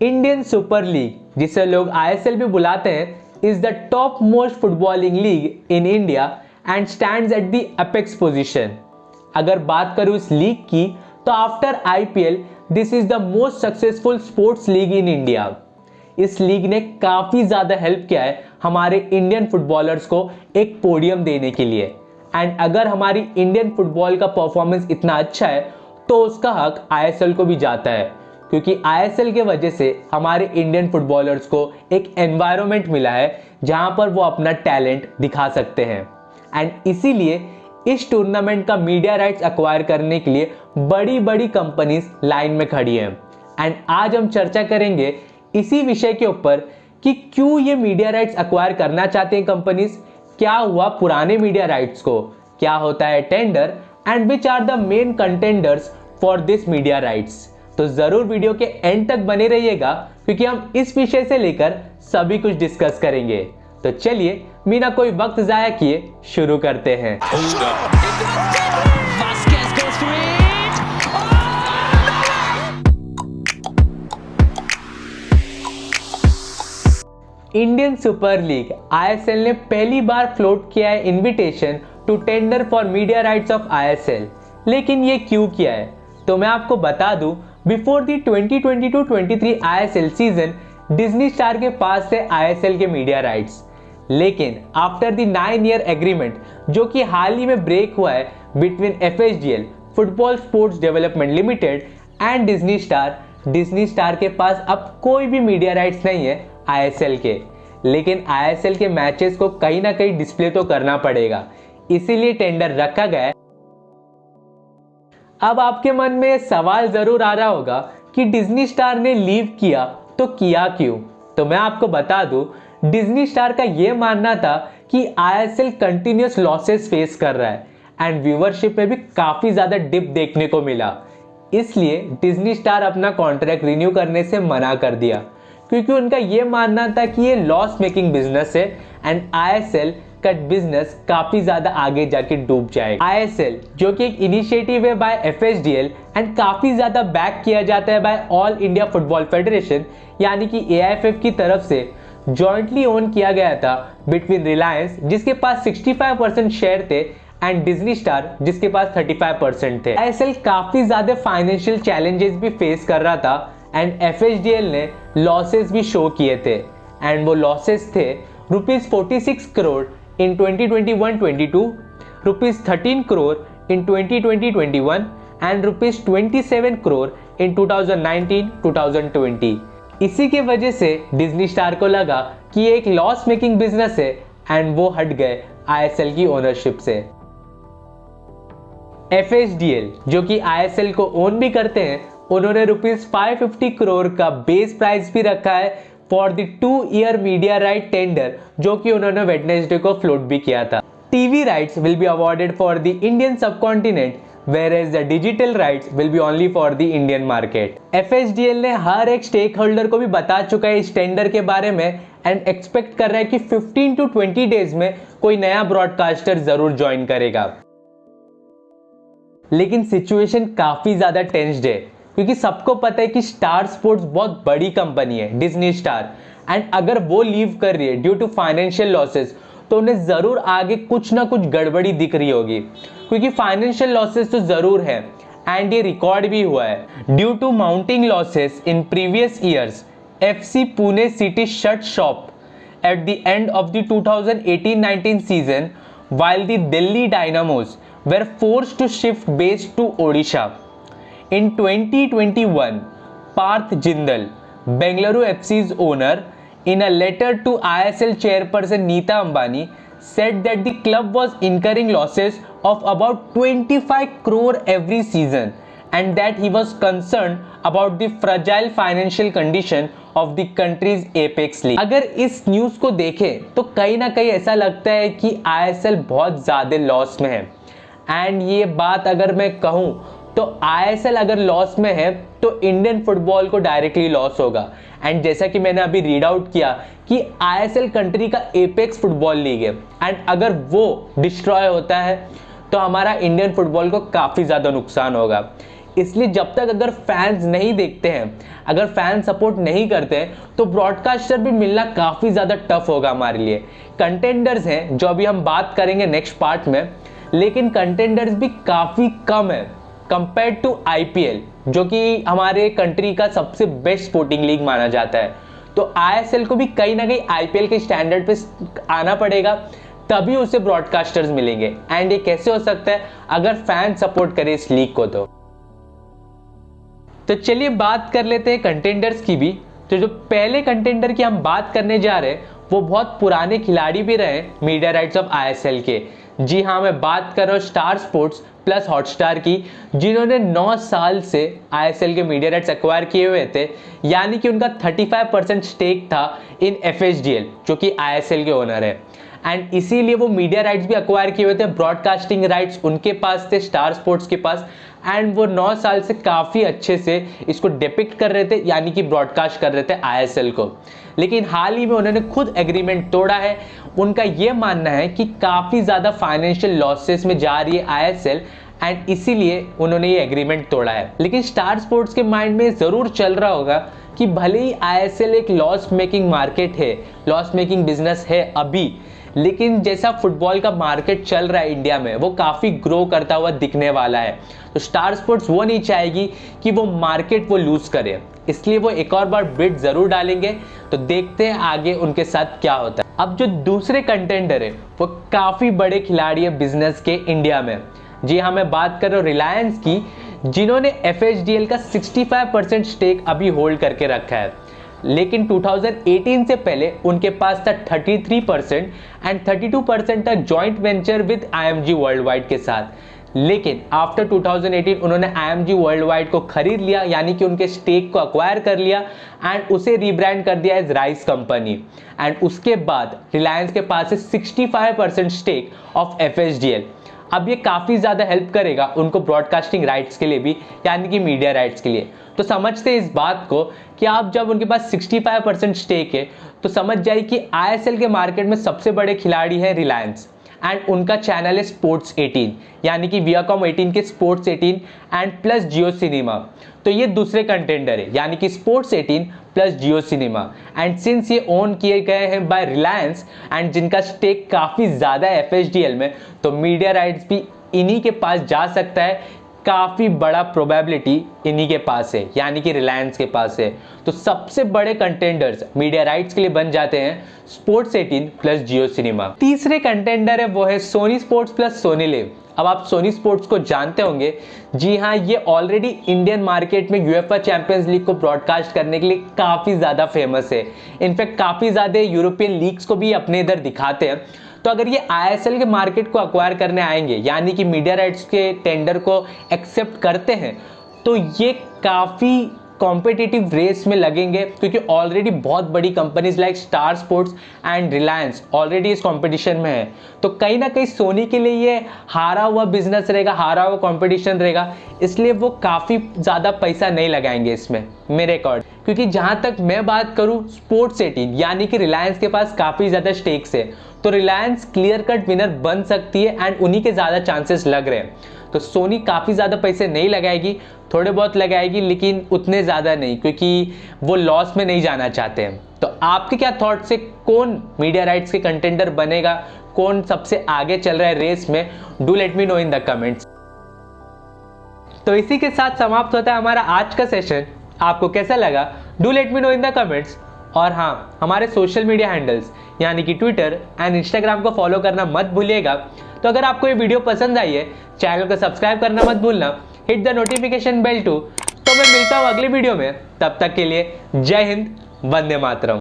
Indian super league, जिसे लोग ISL भी बुलाते हैं, is the top most footballing league in India and stands at the apex position. अगर बात करूं इस लीग की, तो after IPL this is the most successful sports league in India. इस लीग ने काफी ज्यादा हेल्प किया है हमारे इंडियन फुटबॉलर्स को एक पोडियम देने के लिए। एंड अगर हमारी इंडियन फुटबॉल का परफॉर्मेंस इतना अच्छा है तो उसका हक आईएसएल को भी जाता है, क्योंकि आईएसएल के वजह से हमारे इंडियन फुटबॉलर्स को एक एनवायरनमेंट मिला है जहां पर वो अपना टैलेंट दिखा सकते हैं। एंड इसीलिए इस टूर्नामेंट का मीडिया राइट्स एक्वायर करने के लिए बड़ी बड़ी कंपनीज लाइन में खड़ी हैं। एंड आज हम चर्चा करेंगे इसी विषय के ऊपर कि क्यों ये मीडिया राइट्स एक्वायर करना चाहते हैं कंपनीज, क्या हुआ पुराने मीडिया राइट्स को, क्या होता है tender, and which are the main contenders for this media rights. तो जरूर वीडियो के एंड तक बने रहिएगा, क्योंकि हम इस विषय से लेकर सभी कुछ डिस्कस करेंगे। तो चलिए बिना कोई वक्त जाया किए शुरू करते हैं। इंडियन सुपर लीग आईएसएल ने पहली बार फ्लोट किया है invitation to tender for media rights of ISL. लेकिन ये क्यों किया है तो मैं आपको बता दूं, before the 2022-23 ISL season Disney Star के पास थे आईएसएल के मीडिया राइट्स। लेकिन आफ्टर द 9 ईयर एग्रीमेंट जो कि हाल ही में ब्रेक हुआ है between FSDL football sports development limited and Disney Star के पास अब कोई भी मीडिया राइट्स नहीं है आईएसएल के। लेकिन आईएसएल के मैचेस को कहीं ना कहीं डिस्प्ले तो करना पड़ेगा, इसीलिए टेंडर रखा गया है। अब आपके मन में सवाल जरूर आ रहा होगा कि डिज्नी स्टार ने लीव किया तो किया क्यों। तो मैं आपको बता दूं, डिज्नी स्टार का यह मानना था कि आईएसएल कंटिन्यूअस लॉसेस फेस कर रहा है एंड व्यूअरशिप में भी काफी ज्यादा डिप देखने को मिला। इसलिए डिज्नी स्टार अपना कॉन्ट्रैक्ट रिन्यू करने से मना कर दिया, क्योंकि उनका यह मानना था कि ये लॉस मेकिंग बिजनेस है एंड आईएसएल का बिजनेस काफी ज्यादा आगे जाके डूब जाएगा। आईएसएल जो कि एक इनिशिएटिव है बाय एफएसडीएल एंड काफी ज्यादा बैक किया जाता है by All India Football Federation यानी कि एआईएफएफ की तरफ से, जॉइंटली ओन किया गया था बिटवीन रिलायंस जिसके पास 65% शेयर थे एंड डिज्नी स्टार जिसके पास 35% थे। आईएसएल काफी ज्यादा फाइनेंशियल चैलेंजेस भी फेस कर रहा था एंड एफएसडीएल ने लॉसेस भी शो किए थे एंड वो लॉसेस थे ₹46 करोड़ इन 2021-22, ₹13 करोड़ इन 2020-21 एंड ₹27 करोड़ इन 2019-2020। इसी के वजह से डिज्नी स्टार को लगा कि ये एक लॉस मेकिंग बिजनेस है एंड वो हट गए आईएसएल की ओनरशिप से। एफएसडीएल जो कि आईएसएल को ओन भी करते हैं, उन्होंने ₹550 करोड़ का बेस प्राइस भी रखा है for the 2-year media right tender जो कि उन्होंने वेडनेसडे को फ्लोट भी किया था। TV rights will be awarded for the Indian subcontinent whereas the digital rights will be only for the Indian market. FSDL ने हर एक स्टेक होल्डर को भी बता चुका है इस टेंडर के बारे में एंड एक्सपेक्ट कर रहा है कि 15 to 20 डेज में कोई नया ब्रॉडकास्टर जरूर ज्वाइन करेगा। लेकिन सिचुएशन काफी ज्यादा टेंस्ड है, क्योंकि सबको पता है कि स्टार स्पोर्ट्स बहुत बड़ी कंपनी है डिज्नी स्टार, एंड अगर वो लीव कर रही है ड्यू टू फाइनेंशियल लॉसेस तो उन्हें जरूर आगे कुछ ना कुछ गड़बड़ी दिख रही होगी, क्योंकि फाइनेंशियल लॉसेस तो जरूर है एंड ये रिकॉर्ड भी हुआ है। Due to mounting losses in previous years, FC Pune City shut shop at the end of the 2018-19 season while the Delhi Dynamos were forced to shift base to Odisha. In 2021, Parth Jindal, Bengaluru FC's owner, in a letter to ISL chairperson Neeta Ambani, said that the club was incurring losses of about 25 crore every season and that he was concerned about the fragile financial condition of the country's apex league. अगर इस news को देखें तो कहीं ना कहीं ऐसा लगता है कि ISL बहुत ज़्यादा लॉस में है एंड ये बात अगर मैं कहूँ तो ISL अगर लॉस में है तो इंडियन फुटबॉल को डायरेक्टली लॉस होगा। एंड जैसा कि मैंने अभी रीड आउट किया कि ISL कंट्री का एपेक्स फुटबॉल लीग है एंड अगर वो डिस्ट्रॉय होता है तो हमारा इंडियन फुटबॉल को काफ़ी ज़्यादा नुकसान होगा। इसलिए जब तक अगर फैंस नहीं देखते हैं, अगर फैन सपोर्ट नहीं करते हैं, तो ब्रॉडकास्टर भी मिलना काफ़ी ज़्यादा टफ होगा हमारे लिए। कंटेंडर्स हैं जो अभी हम बात करेंगे नेक्स्ट पार्ट में, लेकिन कंटेंडर्स भी काफ़ी कम है कंपेयर टू आईपीएल, जो कि हमारे कंट्री का सबसे बेस्ट स्पोर्टिंग लीग माना जाता है। तो आईएसएल को भी कहीं ना कहीं आईपीएल के स्टैंडर्ड पे आना पड़ेगा, तभी उसे ब्रॉडकास्टर्स मिलेंगे। एंड ये कैसे हो सकता है? अगर फैन सपोर्ट करे इस लीग को। तो चलिए बात कर लेते हैं कंटेंडर्स की भी। तो जो पहले कंटेंडर की हम बात करने जा रहे हैं वो बहुत पुराने खिलाड़ी भी रहे मीडिया राइट्स ऑफ आईएसएल के। जी हाँ, मैं बात कर रहा हूँ स्टार स्पोर्ट्स प्लस हॉटस्टार की, जिन्होंने 9 साल से आईएसएल के मीडिया राइट्स एक्वायर किए हुए थे, यानी कि उनका 35% स्टेक था इन एफएचडीएल, जो कि आईएसएल के ओनर है। एंड इसीलिए वो मीडिया राइट्स भी एक्वायर किए हुए थे, ब्रॉडकास्टिंग राइट्स उनके पास थे, स्टार स्पोर्ट्स के पास। एंड वो 9 साल से काफ़ी अच्छे से इसको डिपिक्ट कर रहे थे, यानी कि ब्रॉडकास्ट कर रहे थे आईएसएल को। लेकिन हाल ही में उन्होंने खुद एग्रीमेंट तोड़ा है। उनका ये मानना है कि काफ़ी ज़्यादा फाइनेंशियल लॉसेस में जा रही है आईएसएल, एंड इसीलिए उन्होंने ये एग्रीमेंट तोड़ा है। लेकिन स्टार स्पोर्ट्स के माइंड में ज़रूर चल रहा होगा कि भले ही आईएसएल एक लॉस मेकिंग मार्केट है, लॉस मेकिंग बिजनेस है अभी, लेकिन जैसा फुटबॉल का मार्केट चल रहा है इंडिया में, वो काफ़ी ग्रो करता हुआ दिखने वाला है। तो स्टार स्पोर्ट्स वो नहीं चाहेगी कि वो मार्केट वो लूज करे, इसलिए वो एक और बार बिड जरूर डालेंगे। तो देखते हैं आगे उनके साथ क्या होता है। अब जो दूसरे कंटेंडर है वो काफ़ी बड़े खिलाड़ी है बिजनेस के इंडिया में। जी हाँ, मैं बात कर रहा हूँ रिलायंस की, जिन्होंने एफएचडीएल का 65% स्टेक अभी होल्ड करके रखा है। लेकिन 2018 से पहले उनके पास था 33% एंड 32% था joint venture with IMG world wide के साथ। लेकिन आफ्टर 2018 उन्होंने आईएमजी वर्ल्ड वाइड को खरीद लिया, यानी कि उनके स्टेक को अक्वायर कर लिया एंड उसे रीब्रांड कर दिया एज राइस कंपनी। एंड उसके बाद रिलायंस के पास है 65% स्टेक ऑफ एफएचडीएल। अब ये काफ़ी ज़्यादा हेल्प करेगा उनको ब्रॉडकास्टिंग राइट्स के लिए भी, यानी कि मीडिया राइट्स के लिए। तो समझते हैं इस बात को कि आप जब उनके पास 65% स्टेक है, तो समझ जाइए कि आईएसएल के मार्केट में सबसे बड़े खिलाड़ी है रिलायंस। एंड उनका चैनल है स्पोर्ट्स 18, यानी कि वियाकॉम 18 के sports 18 and plus Jio cinema. तो ये दूसरे कंटेंडर है, यानी कि sports 18 plus Jio cinema. And since ये ओन किए गए हैं बाय रिलायंस एंड जिनका स्टेक काफ़ी ज़्यादा है एफएचडीएल में, तो मीडिया राइट्स भी इन्हीं के पास जा सकता है। काफ़ी बड़ा प्रोबेबिलिटी इन्हीं के पास है, यानी कि रिलायंस के पास है। तो सबसे बड़े कंटेंडर्स मीडिया राइट्स के लिए बन जाते हैं स्पोर्ट्स 18 प्लस जियो सिनेमा। तीसरे कंटेंडर है वो है Sony sports plus Sony LIV. अब आप सोनी स्पोर्ट्स को जानते होंगे। जी हाँ, ये ऑलरेडी इंडियन मार्केट में यूएफए चैंपियंस लीग को ब्रॉडकास्ट करने के लिए काफ़ी ज़्यादा फेमस है। इनफैक्ट काफ़ी ज़्यादा यूरोपियन लीग्स को भी अपने इधर दिखाते हैं। तो अगर ये आईएसएल के मार्केट को अक्वायर करने आएंगे, यानी कि मीडिया राइट्स के टेंडर को एक्सेप्ट करते हैं, तो ये काफ़ी कॉम्पिटिटिव रेस में लगेंगे, क्योंकि ऑलरेडी बहुत बड़ी companies like star sports and Reliance already इस कंपटीशन में है। तो कहीं ना कहीं सोनी के लिए ये हारा हुआ बिजनेस रहेगा, हारा हुआ कंपटीशन रहेगा, इसलिए वो काफ़ी ज़्यादा पैसा नहीं लगाएंगे इसमें मेरे अकॉर्ड। क्योंकि जहाँ तक मैं बात करूँ स्पोर्ट्स 18, यानी कि रिलायंस के पास काफ़ी ज़्यादा स्टेक्स है, तो रिलायंस क्लियर कट विनर बन सकती है एंड उन्हीं के ज़्यादा चांसेस लग रहे हैं। तो सोनी काफ़ी ज़्यादा पैसे नहीं लगाएगी, थोड़े बहुत लगाएगी, लेकिन उतने ज़्यादा नहीं, क्योंकि वो लॉस में नहीं जाना चाहते हैं। तो आपके क्या थॉट्स है, कौन मीडिया राइट्स के कंटेंडर बनेगा, कौन सबसे आगे चल रहा है रेस में? Do let me know in the comments. तो इसी के साथ समाप्त होता है हमारा आज का सेशन। आपको कैसा लगा? Do let me know in the comments. और हाँ, हमारे सोशल मीडिया हैंडल्स यानी कि ट्विटर एंड इंस्टाग्राम को फॉलो करना मत भूलिएगा। तो अगर आपको ये वीडियो पसंद आई है, चैनल को सब्सक्राइब करना मत भूलना, hit the notification bell too. तो मैं मिलता हूँ अगली वीडियो में, तब तक के लिए जय हिंद, वंदे मातरम।